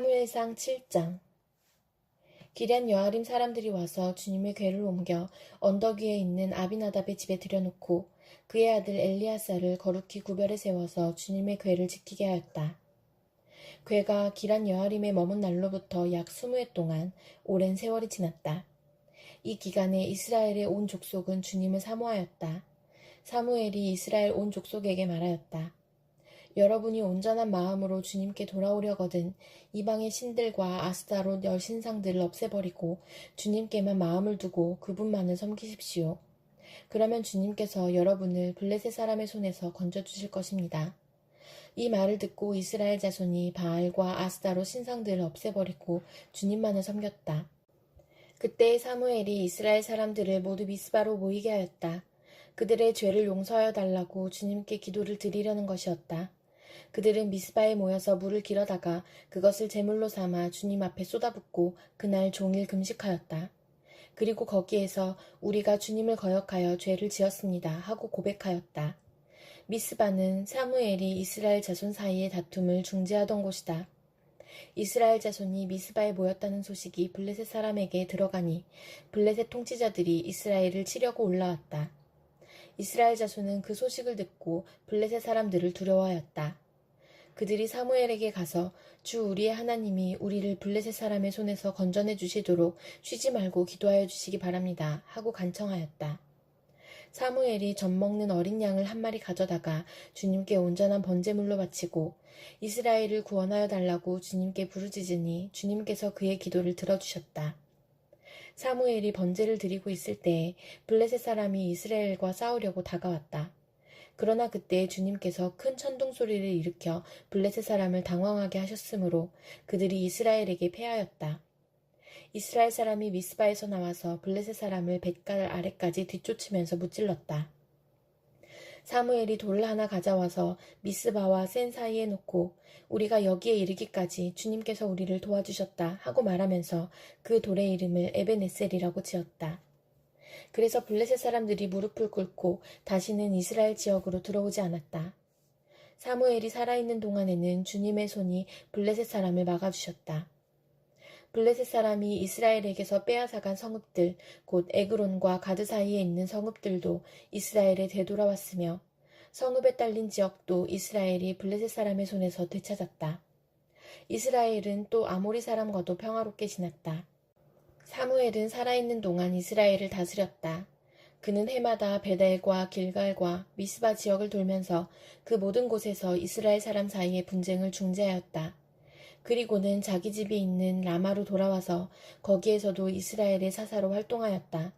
사무엘상 7장. 기럇 여아림 사람들이 와서 주님의 궤를 옮겨 언덕 위에 있는 아비나답의 집에 들여놓고 그의 아들 엘리아사를 거룩히 구별해 세워서 주님의 궤를 지키게 하였다. 궤가 기럇 여아림에 머문 날로부터 약 20해 동안 오랜 세월이 지났다. 이 기간에 이스라엘의 온 족속은 주님을 사모하였다. 사무엘이 이스라엘 온 족속에게 말하였다. 여러분이 온전한 마음으로 주님께 돌아오려거든 이방의 신들과 아스타롯 여신상들을 없애버리고 주님께만 마음을 두고 그분만을 섬기십시오. 그러면 주님께서 여러분을 블레셋 사람의 손에서 건져주실 것입니다. 이 말을 듣고 이스라엘 자손이 바알과 아스타롯 신상들을 없애버리고 주님만을 섬겼다. 그때 사무엘이 이스라엘 사람들을 모두 미스바로 모이게 하였다. 그들의 죄를 용서하여 달라고 주님께 기도를 드리려는 것이었다. 그들은 미스바에 모여서 물을 길어다가 그것을 제물로 삼아 주님 앞에 쏟아붓고 그날 종일 금식하였다. 그리고 거기에서 우리가 주님을 거역하여 죄를 지었습니다 하고 고백하였다. 미스바는 사무엘이 이스라엘 자손 사이의 다툼을 중재하던 곳이다. 이스라엘 자손이 미스바에 모였다는 소식이 블레셋 사람에게 들어가니 블레셋 통치자들이 이스라엘을 치려고 올라왔다. 이스라엘 자손은 그 소식을 듣고 블레셋 사람들을 두려워하였다. 그들이 사무엘에게 가서 주 우리의 하나님이 우리를 블레셋 사람의 손에서 건져내 주시도록 쉬지 말고 기도하여 주시기 바랍니다 하고 간청하였다. 사무엘이 젖 먹는 어린 양을 한 마리 가져다가 주님께 온전한 번제물로 바치고 이스라엘을 구원하여 달라고 주님께 부르짖으니 주님께서 그의 기도를 들어주셨다. 사무엘이 번제를 드리고 있을 때에 블레셋 사람이 이스라엘과 싸우려고 다가왔다. 그러나 그때 주님께서 큰 천둥 소리를 일으켜 블레셋 사람을 당황하게 하셨으므로 그들이 이스라엘에게 패하였다. 이스라엘 사람이 미스바에서 나와서 블레셋 사람을 뱃갈 아래까지 뒤쫓으면서 무찔렀다. 사무엘이 돌을 하나 가져와서 미스바와 센 사이에 놓고 우리가 여기에 이르기까지 주님께서 우리를 도와주셨다 하고 말하면서 그 돌의 이름을 에벤에셀이라고 지었다. 그래서 블레셋 사람들이 무릎을 꿇고 다시는 이스라엘 지역으로 들어오지 않았다. 사무엘이 살아있는 동안에는 주님의 손이 블레셋 사람을 막아주셨다. 블레셋 사람이 이스라엘에게서 빼앗아간 성읍들, 곧 에그론과 가드 사이에 있는 성읍들도 이스라엘에 되돌아왔으며 성읍에 딸린 지역도 이스라엘이 블레셋 사람의 손에서 되찾았다. 이스라엘은 또 아모리 사람과도 평화롭게 지냈다. 사무엘은 살아있는 동안 이스라엘을 다스렸다. 그는 해마다 베델과 길갈과 미스바 지역을 돌면서 그 모든 곳에서 이스라엘 사람 사이의 분쟁을 중재하였다. 그리고는 자기 집이 있는 라마로 돌아와서 거기에서도 이스라엘의 사사로 활동하였다.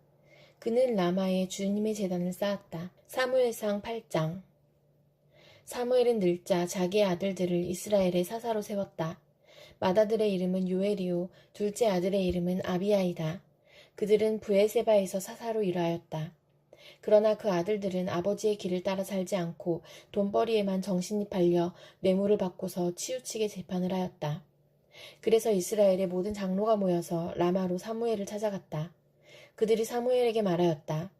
그는 라마에 주님의 제단을 쌓았다. 사무엘상 8장. 사무엘은 늙자 자기의 아들들을 이스라엘의 사사로 세웠다. 맏아들의 이름은 요엘이요 둘째 아들의 이름은 아비아이다. 그들은 브에세바에서 사사로 일하였다. 그러나 그 아들들은 아버지의 길을 따라 살지 않고 돈벌이에만 정신이 팔려 뇌물을 받고서 치우치게 재판을 하였다. 그래서 이스라엘의 모든 장로가 모여서 라마로 사무엘을 찾아갔다. 그들이 사무엘에게 말하였다.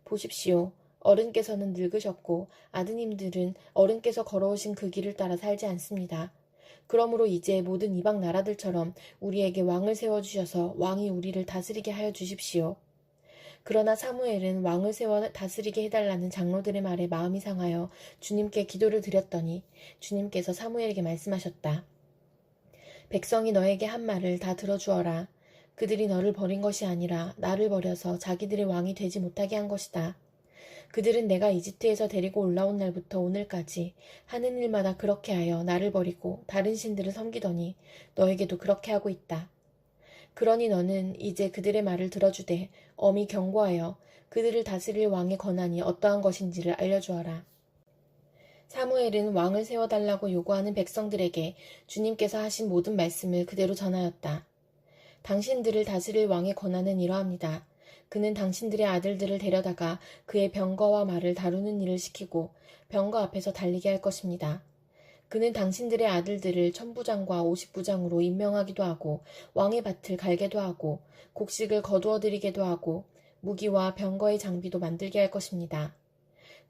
보십시오. 어른께서는 늙으셨고 아드님들은 어른께서 걸어오신 그 길을 따라 살지 않습니다. 그러므로 이제 모든 이방 나라들처럼 우리에게 왕을 세워주셔서 왕이 우리를 다스리게 하여 주십시오. 그러나 사무엘은 왕을 세워 다스리게 해달라는 장로들의 말에 마음이 상하여 주님께 기도를 드렸더니 주님께서 사무엘에게 말씀하셨다. 백성이 너에게 한 말을 다 들어주어라. 그들이 너를 버린 것이 아니라 나를 버려서 자기들의 왕이 되지 못하게 한 것이다. 그들은 내가 이집트에서 데리고 올라온 날부터 오늘까지 하는 일마다 그렇게 하여 나를 버리고 다른 신들을 섬기더니 너에게도 그렇게 하고 있다. 그러니 너는 이제 그들의 말을 들어주되 엄히 경고하여 그들을 다스릴 왕의 권한이 어떠한 것인지를 알려주어라. 사무엘은 왕을 세워달라고 요구하는 백성들에게 주님께서 하신 모든 말씀을 그대로 전하였다. 당신들을 다스릴 왕의 권한은 이러합니다. 그는 당신들의 아들들을 데려다가 그의 병거와 말을 다루는 일을 시키고 병거 앞에서 달리게 할 것입니다. 그는 당신들의 아들들을 천부장과 50부장으로 임명하기도 하고 왕의 밭을 갈게도 하고 곡식을 거두어들이게도 하고 무기와 병거의 장비도 만들게 할 것입니다.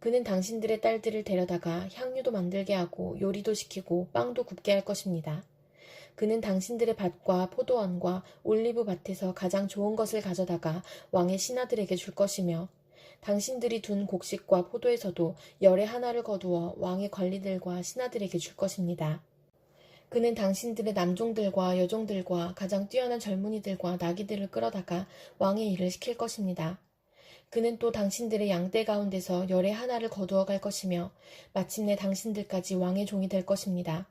그는 당신들의 딸들을 데려다가 향유도 만들게 하고 요리도 시키고 빵도 굽게 할 것입니다. 그는 당신들의 밭과 포도원과 올리브 밭에서 가장 좋은 것을 가져다가 왕의 신하들에게 줄 것이며 당신들이 둔 곡식과 포도에서도 열의 하나를 거두어 왕의 관리들과 신하들에게 줄 것입니다. 그는 당신들의 남종들과 여종들과 가장 뛰어난 젊은이들과 나귀들을 끌어다가 왕의 일을 시킬 것입니다. 그는 또 당신들의 양떼 가운데서 열의 하나를 거두어 갈 것이며 마침내 당신들까지 왕의 종이 될 것입니다.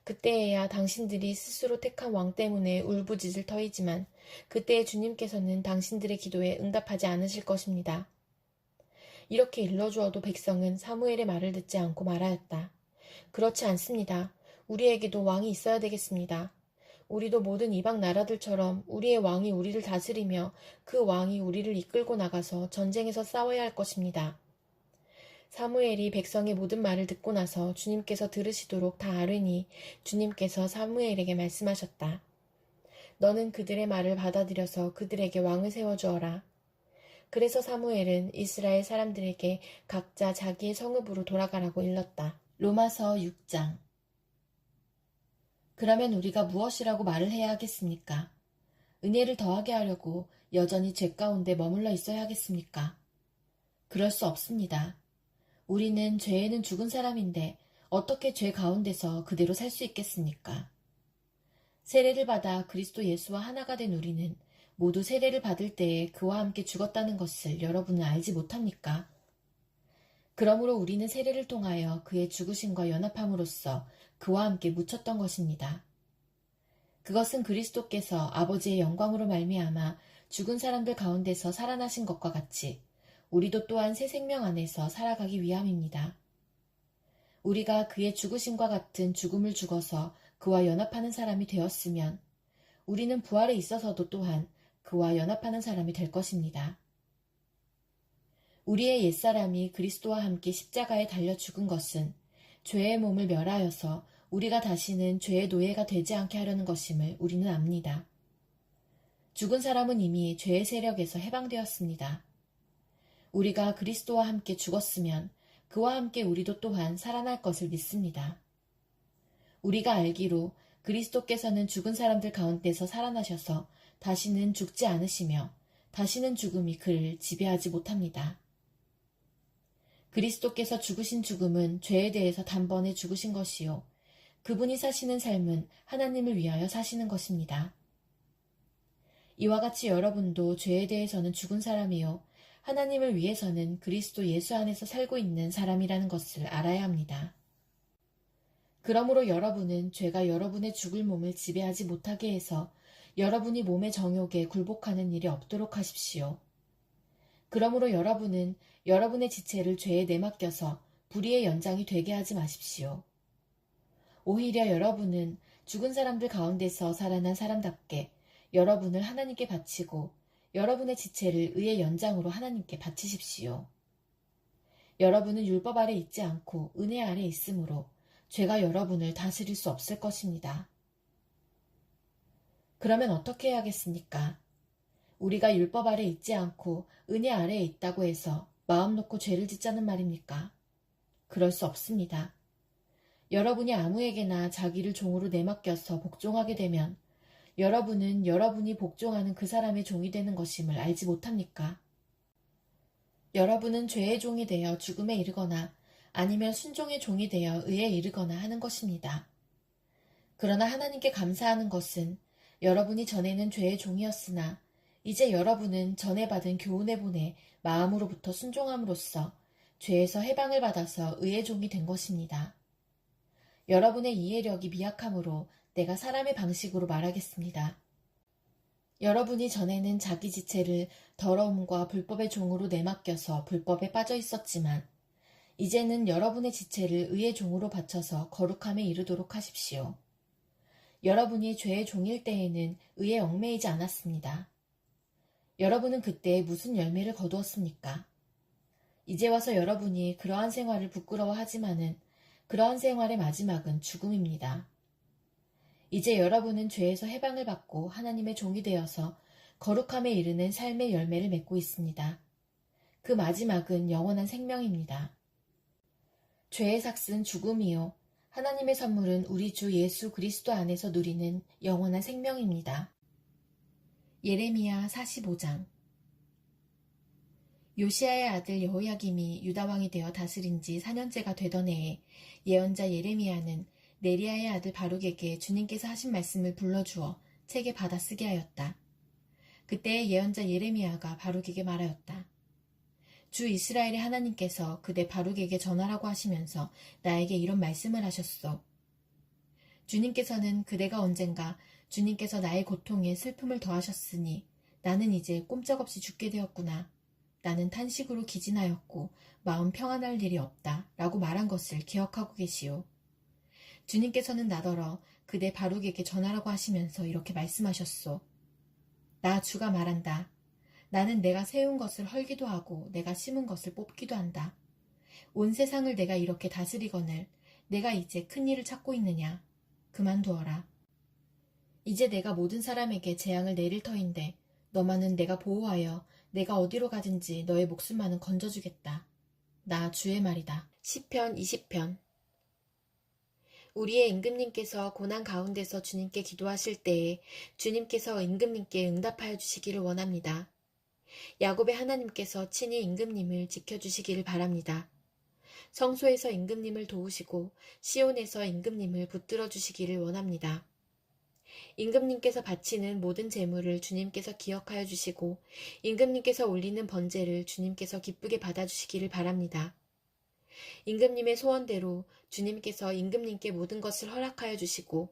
그때에야 당신들이 스스로 택한 왕 때문에 울부짖을 터이지만 그때에 주님께서는 당신들의 기도에 응답하지 않으실 것입니다. 이렇게 일러주어도 백성은 사무엘의 말을 듣지 않고 말하였다. 그렇지 않습니다. 우리에게도 왕이 있어야 되겠습니다. 우리도 모든 이방 나라들처럼 우리의 왕이 우리를 다스리며 그 왕이 우리를 이끌고 나가서 전쟁에서 싸워야 할 것입니다. 사무엘이 백성의 모든 말을 듣고 나서 주님께서 들으시도록 다 아뢰니 주님께서 사무엘에게 말씀하셨다. 너는 그들의 말을 받아들여서 그들에게 왕을 세워주어라. 그래서 사무엘은 이스라엘 사람들에게 각자 자기의 성읍으로 돌아가라고 일렀다. 로마서 6장. 그러면 우리가 무엇이라고 말을 해야 하겠습니까? 은혜를 더하게 하려고 여전히 죄 가운데 머물러 있어야 하겠습니까? 그럴 수 없습니다. 우리는 죄에는 죽은 사람인데 어떻게 죄 가운데서 그대로 살 수 있겠습니까? 세례를 받아 그리스도 예수와 하나가 된 우리는 모두 세례를 받을 때에 그와 함께 죽었다는 것을 여러분은 알지 못합니까? 그러므로 우리는 세례를 통하여 그의 죽으심과 연합함으로써 그와 함께 묻혔던 것입니다. 그것은 그리스도께서 아버지의 영광으로 말미암아 죽은 사람들 가운데서 살아나신 것과 같이 우리도 또한 새 생명 안에서 살아가기 위함입니다. 우리가 그의 죽으심과 같은 죽음을 죽어서 그와 연합하는 사람이 되었으면 우리는 부활에 있어서도 또한 그와 연합하는 사람이 될 것입니다. 우리의 옛사람이 그리스도와 함께 십자가에 달려 죽은 것은 죄의 몸을 멸하여서 우리가 다시는 죄의 노예가 되지 않게 하려는 것임을 우리는 압니다. 죽은 사람은 이미 죄의 세력에서 해방되었습니다. 우리가 그리스도와 함께 죽었으면 그와 함께 우리도 또한 살아날 것을 믿습니다. 우리가 알기로 그리스도께서는 죽은 사람들 가운데서 살아나셔서 다시는 죽지 않으시며 다시는 죽음이 그를 지배하지 못합니다. 그리스도께서 죽으신 죽음은 죄에 대해서 단번에 죽으신 것이요. 그분이 사시는 삶은 하나님을 위하여 사시는 것입니다. 이와 같이 여러분도 죄에 대해서는 죽은 사람이요. 하나님을 위해서는 그리스도 예수 안에서 살고 있는 사람이라는 것을 알아야 합니다. 그러므로 여러분은 죄가 여러분의 죽을 몸을 지배하지 못하게 해서 여러분이 몸의 정욕에 굴복하는 일이 없도록 하십시오. 그러므로 여러분은 여러분의 지체를 죄에 내맡겨서 불의의 연장이 되게 하지 마십시오. 오히려 여러분은 죽은 사람들 가운데서 살아난 사람답게 여러분을 하나님께 바치고 여러분의 지체를 의의 연장으로 하나님께 바치십시오. 여러분은 율법 아래 있지 않고 은혜 아래 있으므로 죄가 여러분을 다스릴 수 없을 것입니다. 그러면 어떻게 해야겠습니까? 우리가 율법 아래 있지 않고 은혜 아래에 있다고 해서 마음 놓고 죄를 짓자는 말입니까? 그럴 수 없습니다. 여러분이 아무에게나 자기를 종으로 내맡겨서 복종하게 되면 여러분은 여러분이 복종하는 그 사람의 종이 되는 것임을 알지 못합니까? 여러분은 죄의 종이 되어 죽음에 이르거나 아니면 순종의 종이 되어 의에 이르거나 하는 것입니다. 그러나 하나님께 감사하는 것은 여러분이 전에는 죄의 종이었으나 이제 여러분은 전에 받은 교훈에 본해 마음으로부터 순종함으로써 죄에서 해방을 받아서 의의 종이 된 것입니다. 여러분의 이해력이 미약함으로 내가 사람의 방식으로 말하겠습니다. 여러분이 전에는 자기 지체를 더러움과 불법의 종으로 내맡겨서 불법에 빠져 있었지만 이제는 여러분의 지체를 의의 종으로 바쳐서 거룩함에 이르도록 하십시오. 여러분이 죄의 종일 때에는 의에 얽매이지 않았습니다. 여러분은 그때 무슨 열매를 거두었습니까? 이제 와서 여러분이 그러한 생활을 부끄러워하지만은 그러한 생활의 마지막은 죽음입니다. 이제 여러분은 죄에서 해방을 받고 하나님의 종이 되어서 거룩함에 이르는 삶의 열매를 맺고 있습니다. 그 마지막은 영원한 생명입니다. 죄의 삭은 죽음이요 하나님의 선물은 우리 주 예수 그리스도 안에서 누리는 영원한 생명입니다. 예레미야 45장. 요시야의 아들 여호야김이 유다왕이 되어 다스린 지 4년째가 되던 해에 예언자 예레미야는 네리야의 아들 바룩에게 주님께서 하신 말씀을 불러주어 책에 받아 쓰게 하였다. 그때 예언자 예레미야가 바룩에게 말하였다. 주 이스라엘의 하나님께서 그대 바룩에게 전하라고 하시면서 나에게 이런 말씀을 하셨소. 주님께서는 그대가 언젠가 주님께서 나의 고통에 슬픔을 더하셨으니 나는 이제 꼼짝없이 죽게 되었구나. 나는 탄식으로 기진하였고 마음 평안할 일이 없다 라고 말한 것을 기억하고 계시오. 주님께서는 나더러 그대 바룩에게 전하라고 하시면서 이렇게 말씀하셨소. 나 주가 말한다. 나는 내가 세운 것을 헐기도 하고 내가 심은 것을 뽑기도 한다. 온 세상을 내가 이렇게 다스리거늘 내가 이제 큰 일을 찾고 있느냐. 그만두어라. 이제 내가 모든 사람에게 재앙을 내릴 터인데 너만은 내가 보호하여 내가 어디로 가든지 너의 목숨만은 건져주겠다. 나 주의 말이다. 시편 20편. 우리의 임금님께서 고난 가운데서 주님께 기도하실 때에 주님께서 임금님께 응답하여 주시기를 원합니다. 야곱의 하나님께서 친히 임금님을 지켜주시기를 바랍니다. 성소에서 임금님을 도우시고 시온에서 임금님을 붙들어 주시기를 원합니다. 임금님께서 바치는 모든 재물을 주님께서 기억하여 주시고 임금님께서 올리는 번제를 주님께서 기쁘게 받아주시기를 바랍니다. 임금님의 소원대로 주님께서 임금님께 모든 것을 허락하여 주시고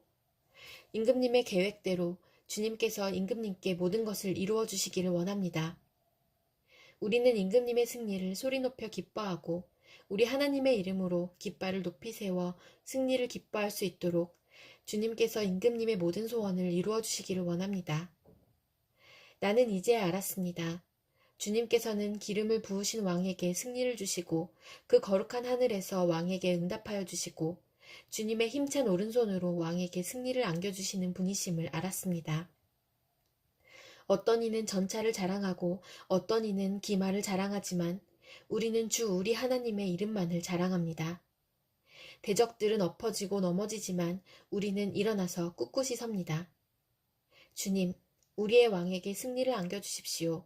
임금님의 계획대로 주님께서 임금님께 모든 것을 이루어 주시기를 원합니다. 우리는 임금님의 승리를 소리 높여 기뻐하고 우리 하나님의 이름으로 깃발을 높이 세워 승리를 기뻐할 수 있도록 주님께서 임금님의 모든 소원을 이루어 주시기를 원합니다. 나는 이제 알았습니다. 주님께서는 기름을 부으신 왕에게 승리를 주시고 그 거룩한 하늘에서 왕에게 응답하여 주시고 주님의 힘찬 오른손으로 왕에게 승리를 안겨주시는 분이심을 알았습니다. 어떤 이는 전차를 자랑하고 어떤 이는 기마를 자랑하지만 우리는 주 우리 하나님의 이름만을 자랑합니다. 대적들은 엎어지고 넘어지지만 우리는 일어나서 꿋꿋이 섭니다. 주님, 우리의 왕에게 승리를 안겨주십시오.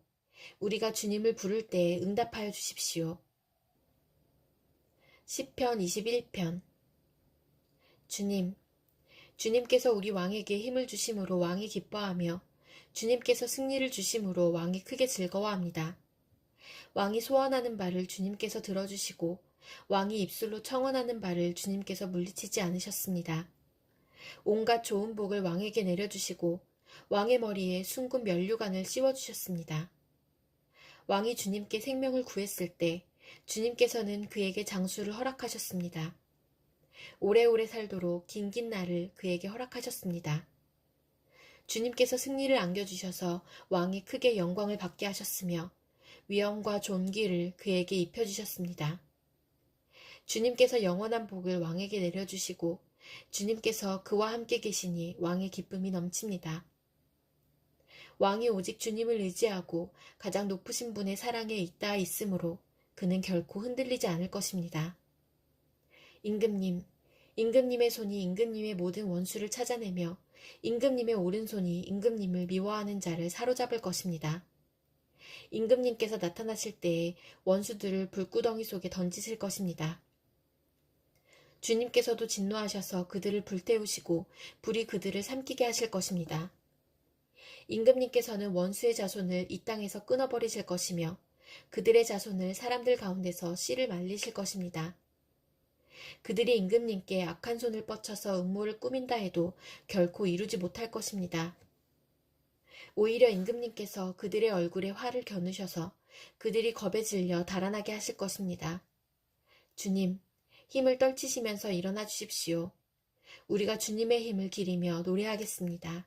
우리가 주님을 부를 때에 응답하여 주십시오. 시편 21편. 주님, 주님께서 우리 왕에게 힘을 주심으로 왕이 기뻐하며 주님께서 승리를 주심으로 왕이 크게 즐거워합니다. 왕이 소원하는 바를 주님께서 들어주시고 왕이 입술로 청원하는 바를 주님께서 물리치지 않으셨습니다. 온갖 좋은 복을 왕에게 내려주시고 왕의 머리에 숭근 면류관을 씌워주셨습니다. 왕이 주님께 생명을 구했을 때 주님께서는 그에게 장수를 허락하셨습니다. 오래오래 살도록 긴긴 날을 그에게 허락하셨습니다. 주님께서 승리를 안겨주셔서 왕이 크게 영광을 받게 하셨으며 위엄과 존귀를 그에게 입혀주셨습니다. 주님께서 영원한 복을 왕에게 내려주시고 주님께서 그와 함께 계시니 왕의 기쁨이 넘칩니다. 왕이 오직 주님을 의지하고 가장 높으신 분의 사랑에 있다 있으므로 그는 결코 흔들리지 않을 것입니다. 임금님, 임금님의 손이 임금님의 모든 원수를 찾아내며 임금님의 오른손이 임금님을 미워하는 자를 사로잡을 것입니다. 임금님께서 나타나실 때에 원수들을 불구덩이 속에 던지실 것입니다. 주님께서도 진노하셔서 그들을 불태우시고 불이 그들을 삼키게 하실 것입니다. 임금님께서는 원수의 자손을 이 땅에서 끊어버리실 것이며 그들의 자손을 사람들 가운데서 씨를 말리실 것입니다. 그들이 임금님께 악한 손을 뻗쳐서 음모를 꾸민다 해도 결코 이루지 못할 것입니다. 오히려 임금님께서 그들의 얼굴에 화를 겨누셔서 그들이 겁에 질려 달아나게 하실 것입니다. 주님, 힘을 떨치시면서 일어나 주십시오. 우리가 주님의 힘을 기리며 노래하겠습니다.